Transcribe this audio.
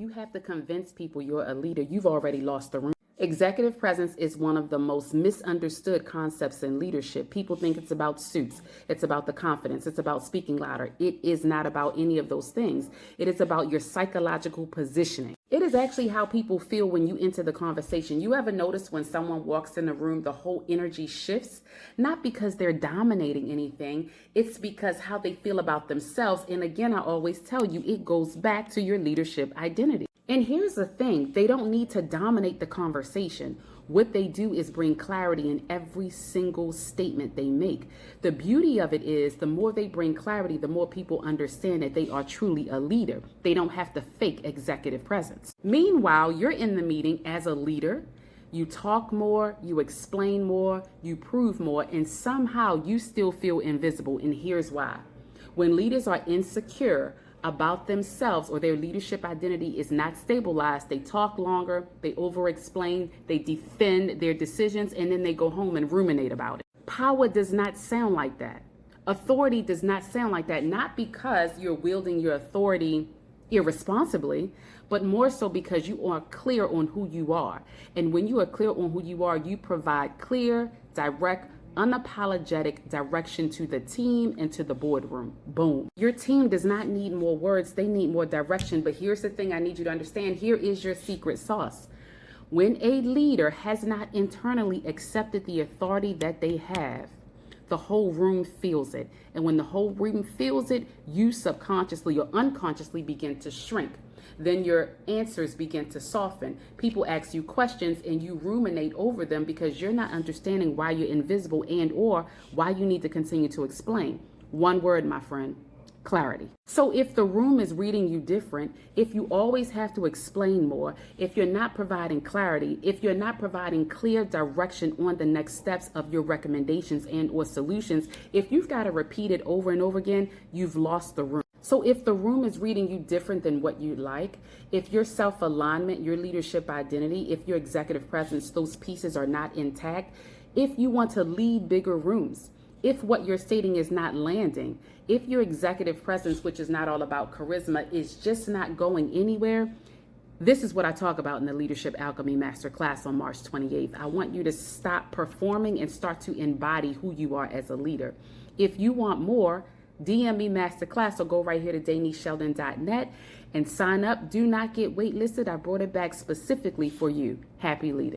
You have to convince people you're a leader. You've already lost the room. Executive presence is one of the most misunderstood concepts in leadership. People think it's about suits. It's about the confidence. It's about speaking louder. It is not about any of those things. It is about your psychological positioning. It is actually how people feel when you enter the conversation. You ever notice when someone walks in the room, the whole energy shifts? Not because they're dominating anything. It's because how they feel about themselves. And again, I always tell you, it goes back to your leadership identity. And here's the thing, they don't need to dominate the conversation. What they do is bring clarity in every single statement they make. The beauty of it is the more they bring clarity, the more people understand that they are truly a leader. They don't have to fake executive presence. Meanwhile, you're in the meeting as a leader. You talk more, you explain more, you prove more, and somehow you still feel invisible. And here's why. When leaders are insecure about themselves or their leadership identity is not stabilized, they talk longer, they over-explain, they defend their decisions, and then they go home and ruminate about it. Power does not sound like that. Authority does not sound like that, not because you're wielding your authority irresponsibly, but more so because you are clear on who you are. And when you are clear on who you are, you provide clear, direct, unapologetic direction to the team and to the boardroom. Boom. Your team does not need more words. They need more direction. But here's the thing I need you to understand. Here is your secret sauce. When a leader has not internally accepted the authority that they have, the whole room feels it. And when the whole room feels it, you subconsciously or unconsciously begin to shrink. Then your answers begin to soften. People ask you questions and you ruminate over them because you're not understanding why you're invisible and or why you need to continue to explain. One word, my friend, clarity. So if the room is reading you different, if you always have to explain more, if you're not providing clarity, if you're not providing clear direction on the next steps of your recommendations and or solutions, if you've got to repeat it over and over again, you've lost the room. So if the room is reading you different than what you'd like, if your self-alignment, your leadership identity, if your executive presence, those pieces are not intact, if you want to lead bigger rooms, if what you're stating is not landing, if your executive presence, which is not all about charisma, is just not going anywhere, this is what I talk about in the Leadership Alchemy Masterclass on March 28th. I want you to stop performing and start to embody who you are as a leader. If you want more, DM me Masterclass or go right here to DanisSheldon.net and sign up. Do not get waitlisted. I brought it back specifically for you. Happy leading.